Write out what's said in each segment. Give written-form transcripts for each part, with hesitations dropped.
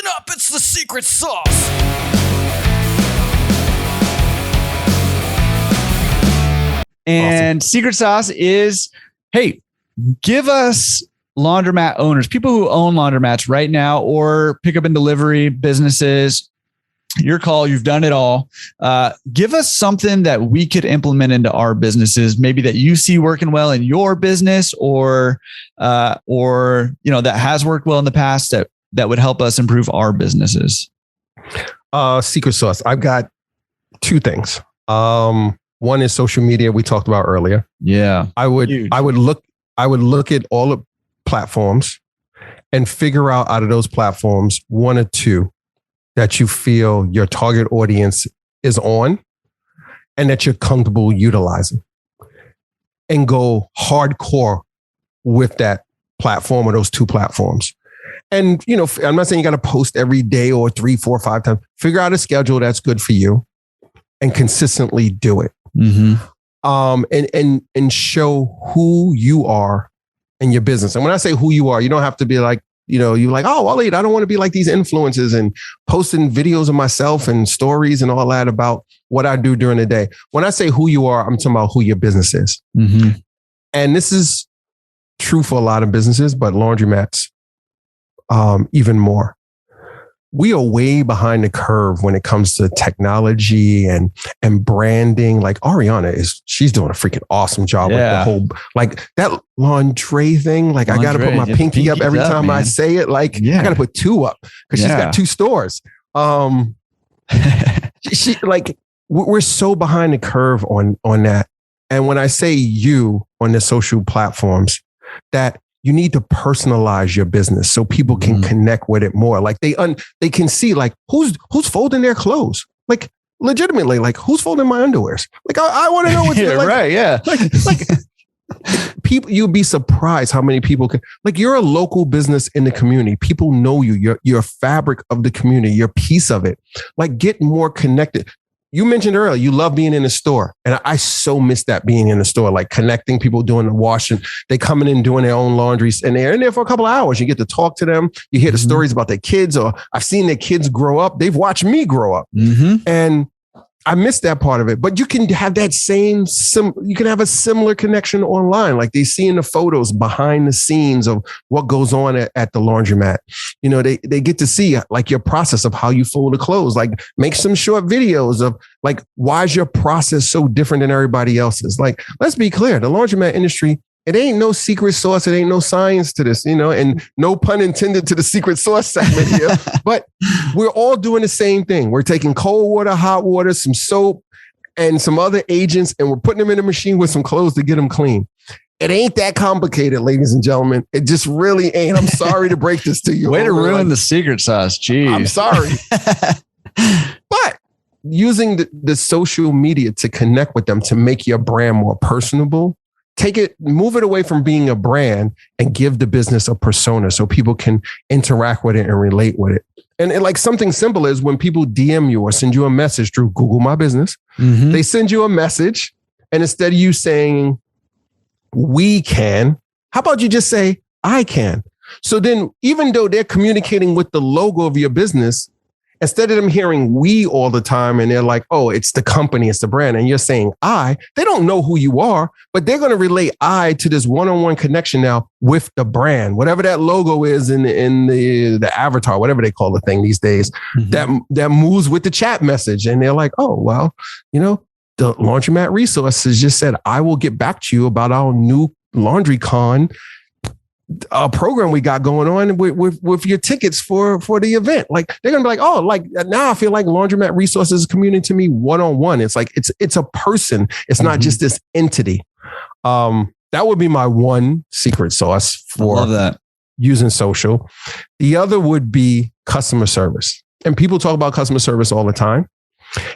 Listen up, it's the secret sauce. And awesome. Secret sauce is, hey, give us laundromat owners, people who own laundromats right now, or pick up and delivery businesses. Your call. You've done it all. Give us something that we could implement into our businesses, maybe that you see working well in your business, or that has worked well in the past that would help us improve our businesses. Secret sauce. I've got two things. One is social media, we talked about earlier. Yeah, I would look at all the platforms and figure out of those platforms one or two that you feel your target audience is on and that you're comfortable utilizing, and go hardcore with that platform or those two platforms. And, I'm not saying you got to post every day or 3, 4, 5 times. Figure out a schedule that's good for you and consistently do it. Mm-hmm. And show who you are in your business. And when I say who you are, you don't have to be like, you're like, oh, Waleed, I don't want to be like these influencers and posting videos of myself and stories and all that about what I do during the day. When I say who you are, I'm talking about who your business is. Mm-hmm. And this is true for a lot of businesses, but laundromats, even more. We are way behind the curve when it comes to technology and branding. Like Ariana she's doing a freaking awesome job with the whole, like that lingerie thing. Like I got to put my pinky up every time I say it. Like I got to put 2 up because she's got 2 stores. She like, we're so behind the curve on that. And when I say you on the social platforms, that you need to personalize your business so people can connect with it more. Like they can see like who's folding their clothes. Like legitimately, like who's folding my underwears. Like I want to know what's like, right. Yeah. Like people, you'd be surprised how many people can, like, you're a local business in the community. People know you. You're a fabric of the community. You're a piece of it. Like get more connected. You mentioned earlier, you love being in the store. And I so miss that, being in the store, like connecting people, doing the washing. They coming in, doing their own laundry, and they're in there for a couple of hours. You get to talk to them. You hear the stories about their kids, or I've seen their kids grow up. They've watched me grow up. And I miss that part of it. But you can have that you can have a similar connection online. Like they see in the photos behind the scenes of what goes on at the laundromat. They get to see like your process of how you fold the clothes. Like make some short videos of like, why is your process so different than everybody else's? Like, let's be clear, the laundromat industry, it ain't no secret sauce. It ain't no science to this, and no pun intended to the secret sauce segment here. But we're all doing the same thing. We're taking cold water, hot water, some soap, and some other agents, and we're putting them in a machine with some clothes to get them clean. It ain't that complicated, ladies and gentlemen. It just really ain't. I'm sorry to break this to you. Way to ruin the secret sauce. Jeez. I'm sorry. But using the social media to connect with them, to make your brand more personable, move it away from being a brand and give the business a persona so people can interact with it and relate with it. And like something simple is when people DM you or send you a message through Google My Business, they send you a message, and instead of you saying, we can, how about you just say, I can? So then even though they're communicating with the logo of your business, instead of them hearing we all the time and they're like, oh, it's the company, it's the brand, and you're saying I, they don't know who you are, but they're going to relate I to this one-on-one connection now with the brand, whatever that logo is in the avatar, whatever they call the thing these days, that moves with the chat message. And they're like, oh, well, the Laundromat Resources just said, I will get back to you about our new Laundry Con program we got going on with your tickets for the event. Like they're gonna be like, oh, like now I feel like Laundromat Resources is communicating to me one-on-one. It's like it's a person. It's not just this entity. That would be my one secret sauce for using social. The other would be customer service. And people talk about customer service all the time.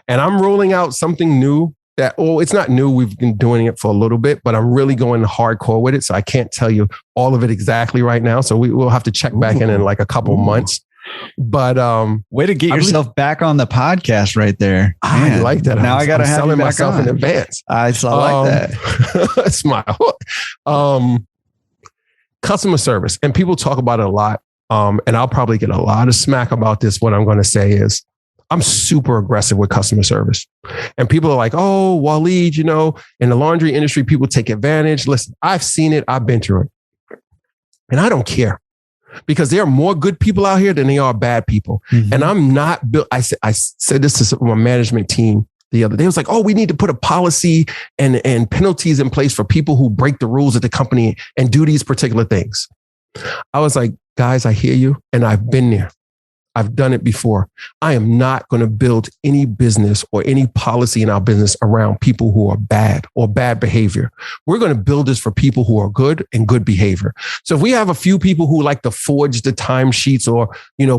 And I'm rolling out something new it's not new. We've been doing it for a little bit, but I'm really going hardcore with it. So I can't tell you all of it exactly right now. So we'll have to check back in like a couple months. But way to get yourself back on the podcast right there. I like that. Now I got to have selling you myself on. in advance. I like that. That's my hook. Customer service, and people talk about it a lot. and I'll probably get a lot of smack about this. What I'm going to say is I'm super aggressive with customer service. And people are like, oh, Waleed, in the laundry industry, people take advantage. Listen, I've seen it. I've been through it. And I don't care because there are more good people out here than there are bad people. Mm-hmm. And I'm not built. I said this to my management team the other day. It was like, oh, we need to put a policy and penalties in place for people who break the rules at the company and do these particular things. I was like, guys, I hear you. And I've been there. I've done it before. I am not going to build any business or any policy in our business around people who are bad or bad behavior. We're going to build this for people who are good and good behavior. So if we have a few people who like to forge the timesheets or,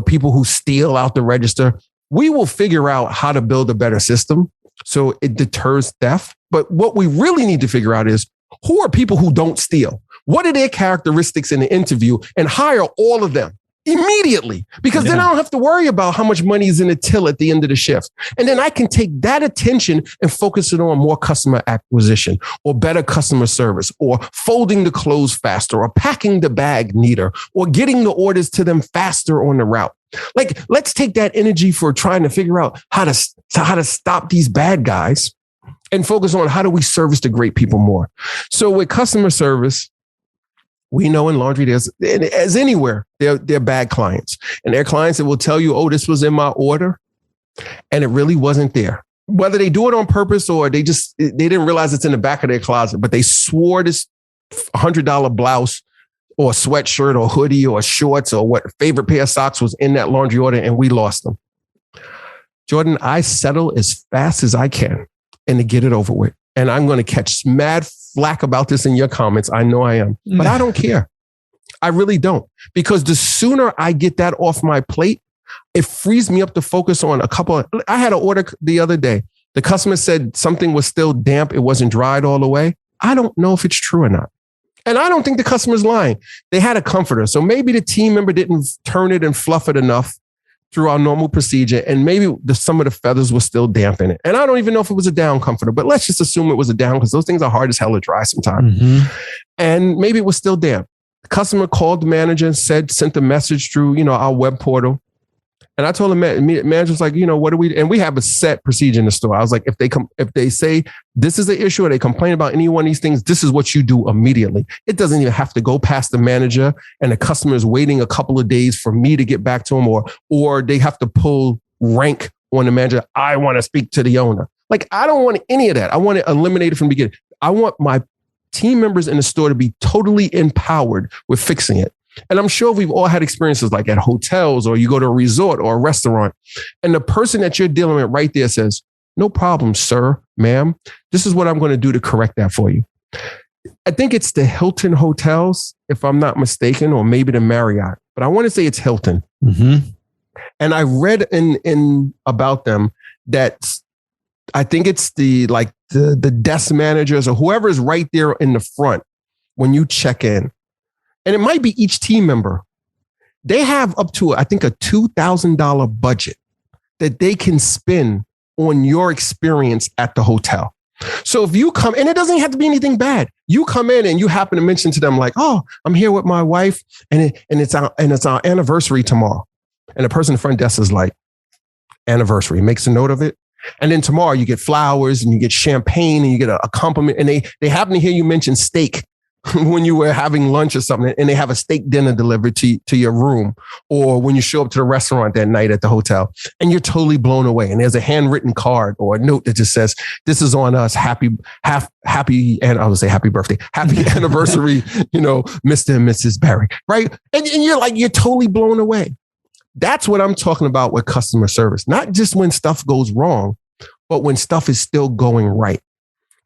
people who steal out the register, we will figure out how to build a better system so it deters theft. But what we really need to figure out is who are people who don't steal? What are their characteristics in the interview, and hire all of them immediately, because then I don't have to worry about how much money is in the till at the end of the shift. And then I can take that attention and focus it on more customer acquisition or better customer service or folding the clothes faster or packing the bag neater or getting the orders to them faster on the route. Like, let's take that energy for trying to figure out how to stop these bad guys and focus on how do we service the great people more. So with customer service, we know in laundry, as anywhere, they're bad clients. And they're clients that will tell you, oh, this was in my order, and it really wasn't there. Whether they do it on purpose or they didn't realize it's in the back of their closet, but they swore this $100 blouse or sweatshirt or hoodie or shorts or what favorite pair of socks was in that laundry order, and we lost them. Jordan, I settle as fast as I can and to get it over with. And I'm going to catch mad flack about this in your comments. I know I am, but I don't care. I really don't, because the sooner I get that off my plate, it frees me up to focus on I had an order the other day. The customer said something was still damp. It wasn't dried all the way. I don't know if it's true or not. And I don't think the customer's lying. They had a comforter. So maybe the team member didn't turn it and fluff it enough through our normal procedure. And maybe some of the feathers were still damp in it. And I don't even know if it was a down comforter, but let's just assume it was a down, because those things are hard as hell to dry sometimes. Mm-hmm. And maybe it was still damp. The customer called the manager and sent a message through, our web portal. And I told the manager's like, what do we, and we have a set procedure in the store. I was like, if they say this is an issue or they complain about any one of these things, this is what you do immediately. It doesn't even have to go past the manager and the customer is waiting a couple of days for me to get back to them, or they have to pull rank on the manager. I want to speak to the owner. Like, I don't want any of that. I want it eliminated from the beginning. I want my team members in the store to be totally empowered with fixing it. And I'm sure we've all had experiences like at hotels, or you go to a resort or a restaurant, and the person that you're dealing with right there says, no problem, sir, ma'am. This is what I'm going to do to correct that for you. I think it's the Hilton hotels, if I'm not mistaken, or maybe the Marriott, but I want to say it's Hilton. Mm-hmm. And I read in about them that I think it's the desk managers or whoever is right there in the front when you check in. And it might be each team member. They have up to, I think, a $2,000 budget that they can spend on your experience at the hotel. So if you come, and it doesn't have to be anything bad. You come in and you happen to mention to them like, oh, I'm here with my wife and it's our anniversary tomorrow. And the person in the front desk is like, anniversary, makes a note of it. And then tomorrow you get flowers and you get champagne and you get a compliment. And they happen to hear you mention steak when you were having lunch or something, and they have a steak dinner delivered to your room, or when you show up to the restaurant that night at the hotel and you're totally blown away. And there's a handwritten card or a note that just says, this is on us. Happy, and I would say happy birthday, happy anniversary, Mr. and Mrs. Barry. Right. And you're totally blown away. That's what I'm talking about with customer service, not just when stuff goes wrong, but when stuff is still going right.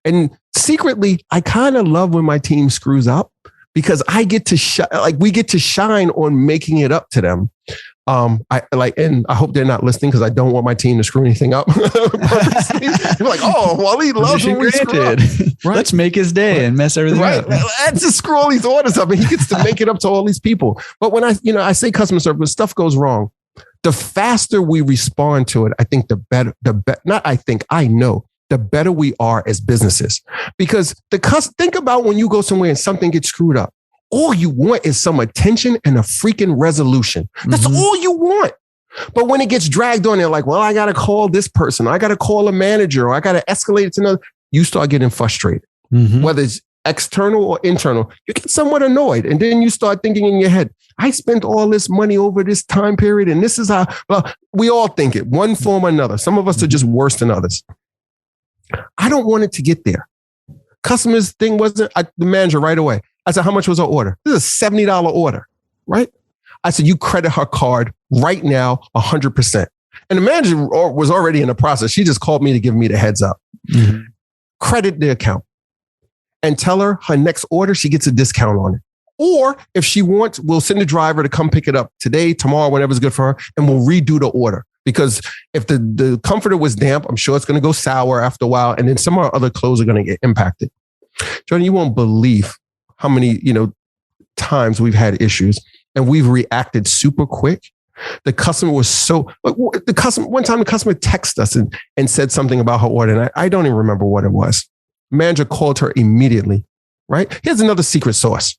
And secretly, I kind of love when my team screws up, because I get to we get to shine on making it up to them. And I hope they're not listening, because I don't want my team to screw anything up. They're like, oh, Waleed loves when we screw up. Right? Let's make his day and mess everything up. Let's just screw all these orders up, and he gets to make it up to all these people. But when I say customer service, when stuff goes wrong, the faster we respond to it, I think I know the better we are as businesses. Because think about when you go somewhere and something gets screwed up, all you want is some attention and a freaking resolution. That's all you want. But when it gets dragged on, they're like, well, I got to call this person. I got to call a manager, or I got to escalate it to another. You start getting frustrated, whether it's external or internal. You get somewhat annoyed. And then you start thinking in your head, I spent all this money over this time period. And this is how, well, we all think it one form or another. Some of us are just worse than others. I don't want it to get there. Customer's thing wasn't, the manager right away. I said, how much was our order? This is a $70 order, right? I said, you credit her card right now, 100%. And the manager was already in the process. She just called me to give me the heads up. Credit the account and tell her next order, she gets a discount on it. Or if she wants, we'll send a driver to come pick it up today, tomorrow, whenever's good for her, and we'll redo the order. Because if the comforter was damp, I'm sure it's going to go sour after a while. And then some of our other clothes are going to get impacted. Johnny, you won't believe how many, times we've had issues and we've reacted super quick. The customer was one time the customer texted us and said something about her order. And I don't even remember what it was. Manager called her immediately, right? Here's another secret sauce.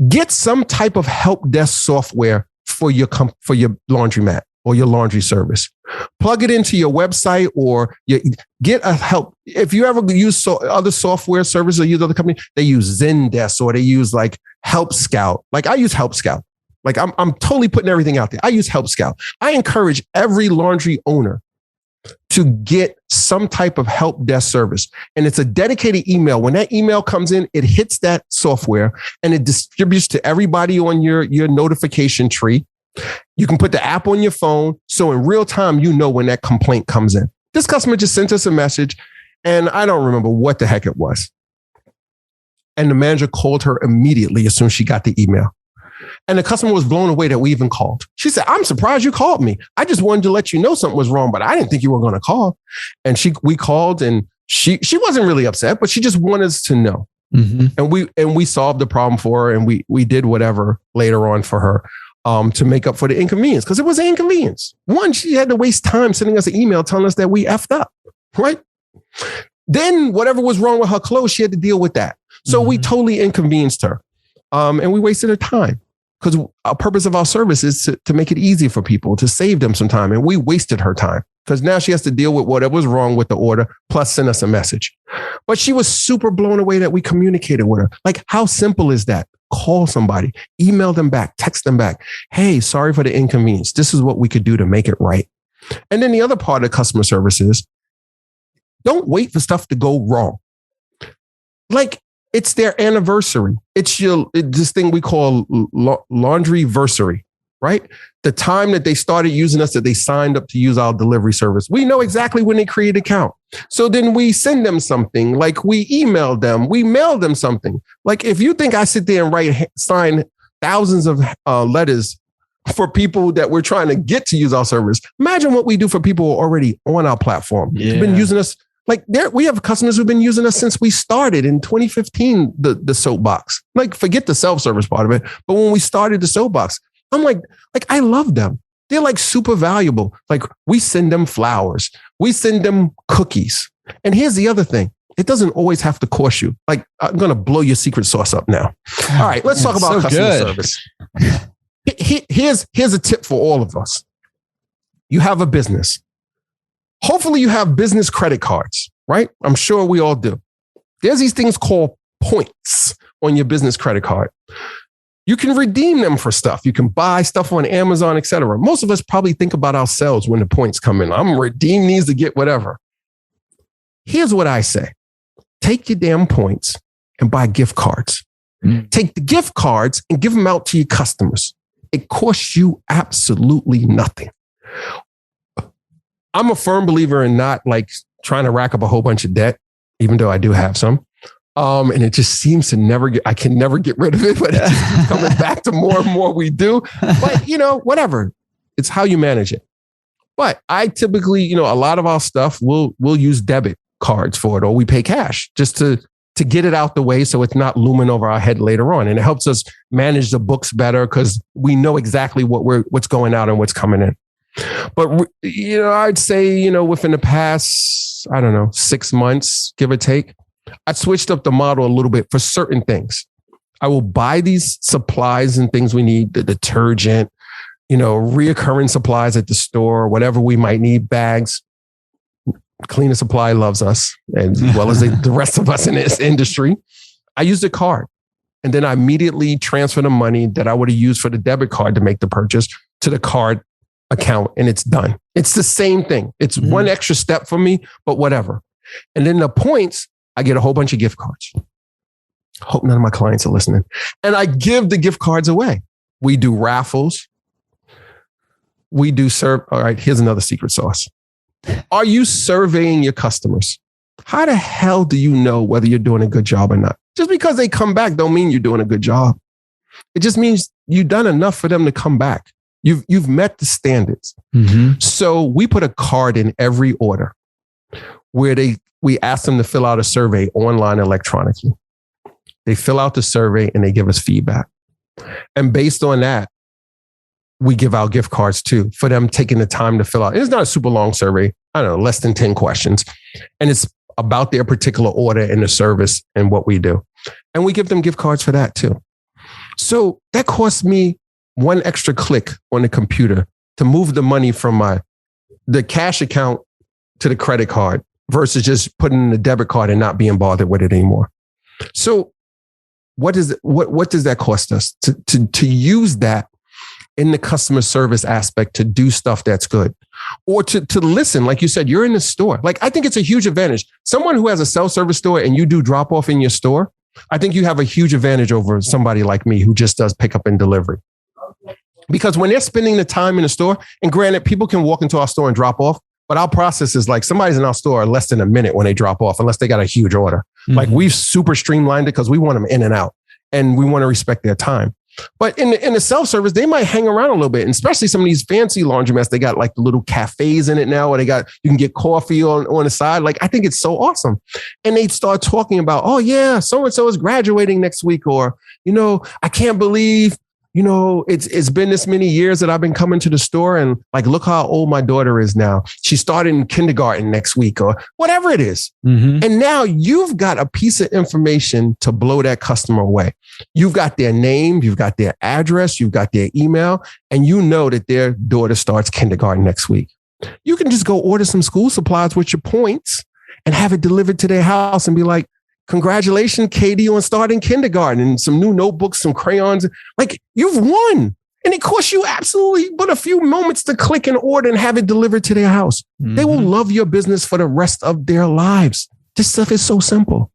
Get some type of help desk software for your laundromat or your laundry service. Plug it into your website or get a help. If you ever use other software services or use other companies, they use Zendesk or they use like Help Scout. Like I use Help Scout. Like I'm totally putting everything out there. I use Help Scout. I encourage every laundry owner to get some type of help desk service. And it's a dedicated email. When that email comes in, it hits that software and it distributes to everybody on your notification tree. You can put the app on your phone. So in real time, when that complaint comes in. This customer just sent us a message and I don't remember what the heck it was. And the manager called her immediately as soon as she got the email. And the customer was blown away that we even called. She said, I'm surprised you called me. I just wanted to let you know something was wrong, but I didn't think you were going to call. And we called and she wasn't really upset, but she just wanted us to know. And we solved the problem for her and we did whatever later on for her. To make up for the inconvenience, because it was an inconvenience. One, she had to waste time sending us an email telling us that we effed up, right? Then whatever was wrong with her clothes, she had to deal with that. So we totally inconvenienced her, and we wasted her time because our purpose of our service is to make it easier for people, to save them some time, and we wasted her time because now she has to deal with whatever was wrong with the order, plus send us a message. But she was super blown away that we communicated with her. Like, how simple is that? Call somebody, email them back, text them back. Hey, sorry for the inconvenience. This is what we could do to make it right. And then the other part of customer service is don't wait for stuff to go wrong. Like it's their anniversary. It's this thing we call laundryversary, right? The time that they started using us, that they signed up to use our delivery service. We know exactly when they create an account. So then we send them something, like we email them, we mail them something. Like if you think I sit there and sign thousands of letters for people that we're trying to get to use our service, imagine what we do for people who are already on our platform. Yeah. Who've been using us. Like we have customers who've been using us since we started in 2015, the soapbox. Like forget the self-service part of it. But when we started the soapbox, I'm like I love them. They're like super valuable. Like we send them flowers. We send them cookies. And here's the other thing. It doesn't always have to cost you. Like I'm going to blow your secret sauce up now. All right, let's talk about customer service. Here's a tip for all of us. You have a business. Hopefully you have business credit cards, right? I'm sure we all do. There's these things called points on your business credit card. You can redeem them for stuff. You can buy stuff on Amazon, etc. Most of us probably think about ourselves when the points come in. I'm redeeming these to get whatever. Here's what I say. Take your damn points and buy gift cards. Take the gift cards and give them out to your customers. It costs you absolutely nothing. I'm a firm believer in not like trying to rack up a whole bunch of debt, even though I do have some. And it just seems to I can never get rid of it, but it just keeps coming back to more and more we do. But, whatever. It's how you manage it. But I typically, a lot of our stuff, we'll use debit cards for it, or we pay cash just to get it out the way so it's not looming over our head later on. And it helps us manage the books better because we know exactly what's going out and what's coming in. But, I'd say, within the past, 6 months, give or take, I switched up the model a little bit for certain things. I will buy these supplies and things we need, the detergent, reoccurring supplies at the store, whatever we might need, bags. Cleaner Supply loves us, and as well as the rest of us in this industry. I used a card, and then I immediately transfer the money that I would have used for the debit card to make the purchase to the card account, and it's done. It's the same thing. It's one extra step for me, but whatever. And then the points, I get a whole bunch of gift cards. Hope none of my clients are listening. And I give the gift cards away. We do raffles. We do all right, here's another secret sauce. Are you surveying your customers? How the hell do you know whether you're doing a good job or not? Just because they come back don't mean you're doing a good job. It just means you've done enough for them to come back. You've met the standards. So we put a card in every order where we ask them to fill out a survey online electronically. They fill out the survey and they give us feedback. And based on that, we give out gift cards too for them taking the time to fill out. It's not a super long survey. I don't know, less than 10 questions. And it's about their particular order and the service and what we do. And we give them gift cards for that too. So that cost me one extra click on the computer to move the money from the cash account to the credit card versus just putting in the debit card and not being bothered with it anymore. So what does that cost us to use that in the customer service aspect to do stuff that's good, or to listen? Like you said, you're in the store. Like, I think it's a huge advantage. Someone who has a self-service store and you do drop off in your store, I think you have a huge advantage over somebody like me who just does pickup and delivery. Because when they're spending the time in the store, and granted, people can walk into our store and drop off, but our process is like somebody's in our store less than a minute when they drop off, unless they got a huge order. Like, we've super streamlined it because we want them in and out and we want to respect their time. But in the self-service, they might hang around a little bit, and especially some of these fancy laundromats, they got like the little cafes in it now, or you can get coffee on the side. Like, I think it's so awesome. And they start talking about, oh yeah, so-and-so is graduating next week, or, I can't believe, it's been this many years that I've been coming to the store, and like, look how old my daughter is now. She started in kindergarten next week, or whatever it is. And now you've got a piece of information to blow that customer away. You've got their name, you've got their address, you've got their email, and you know that their daughter starts kindergarten next week. You can just go order some school supplies with your points and have it delivered to their house and be like, congratulations, Katie, on starting kindergarten, and some new notebooks, some crayons. Like, you've won. And it costs you absolutely but a few moments to click an order and have it delivered to their house. They will love your business for the rest of their lives. This stuff is so simple.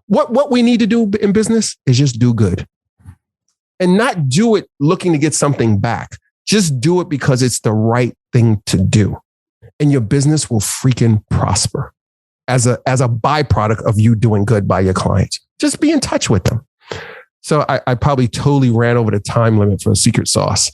What we need to do in business is just do good, and not do it looking to get something back. Just do it because it's the right thing to do, and your business will freaking prosper as a byproduct of you doing good by your clients. Just be in touch with them. So I probably totally ran over the time limit for a secret sauce.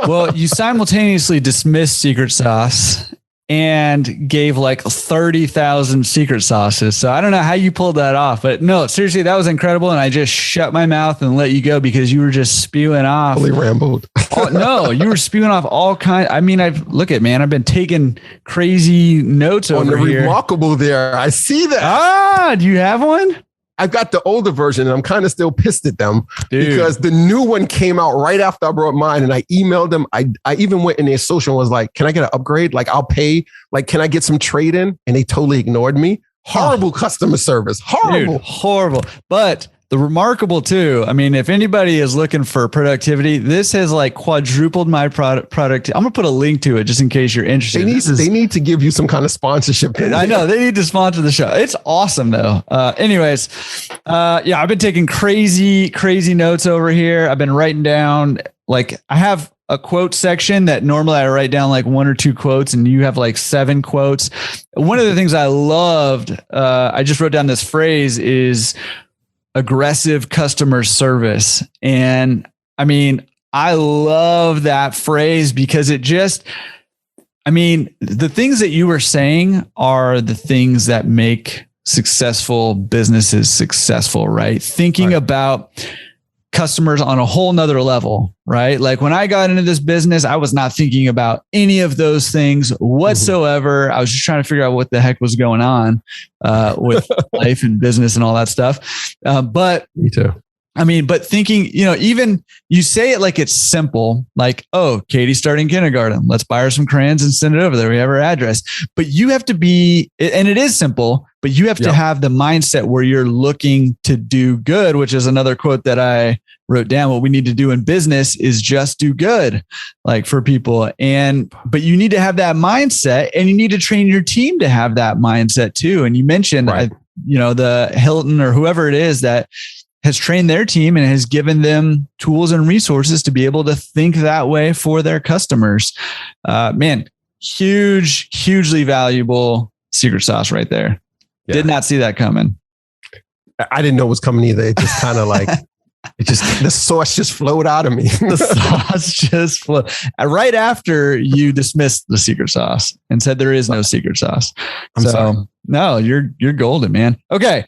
Well, you simultaneously dismissed secret sauce and gave like 30,000 secret sauces. So I don't know how you pulled that off, but no, seriously, that was incredible. And I just shut my mouth and let you go because you were just spewing off. Totally rambled. No, you were spewing off all kinds. I mean, I've been taking crazy notes over here. Remarkable there. I see that. Do you have one? I've got the older version and I'm kind of still pissed at them. Dude. Because the new one came out right after I brought mine, and I emailed them. I even went in their social and was like, can I get an upgrade? Like, I'll pay. Like, can I get some trade in? And they totally ignored me. Horrible customer service. Horrible. Dude, horrible. But the remarkable too. I mean, if anybody is looking for productivity, this has like quadrupled my product. I'm going to put a link to it just in case you're interested. They need to give you some kind of sponsorship. I know they need to sponsor the show. It's awesome though. Anyways, I've been taking crazy notes over here. I've been writing down, like, I have a quote section that normally I write down like 1 or 2 quotes, and you have like 7 quotes. One of the things I loved, I just wrote down this phrase, is aggressive customer service. And I mean, I love that phrase because it just, the things that you were saying are the things that make successful businesses successful, right? Thinking about customers on a whole nother level, right? Like when I got into this business, I was not thinking about any of those things whatsoever. I was just trying to figure out what the heck was going on with life and business and all that stuff. But me too. I mean, but thinking, even you say it like it's simple, like, oh, Katie's starting kindergarten. Let's buy her some crayons and send it over there. We have her address. But you have to be, and it is simple, but you have to have the mindset where you're looking to do good, which is another quote that I wrote down. What we need to do in business is just do good, like for people. But you need to have that mindset, and you need to train your team to have that mindset too. And you mentioned, the Hilton or whoever it is that has trained their team and has given them tools and resources to be able to think that way for their customers. Man, hugely valuable secret sauce right there. Yeah. Did not see that coming. I didn't know it was coming either. It just kind of like, the sauce just flowed out of me. The sauce just flowed. Right after you dismissed the secret sauce and said there is no secret sauce. I'm sorry. No, you're golden, man. Okay.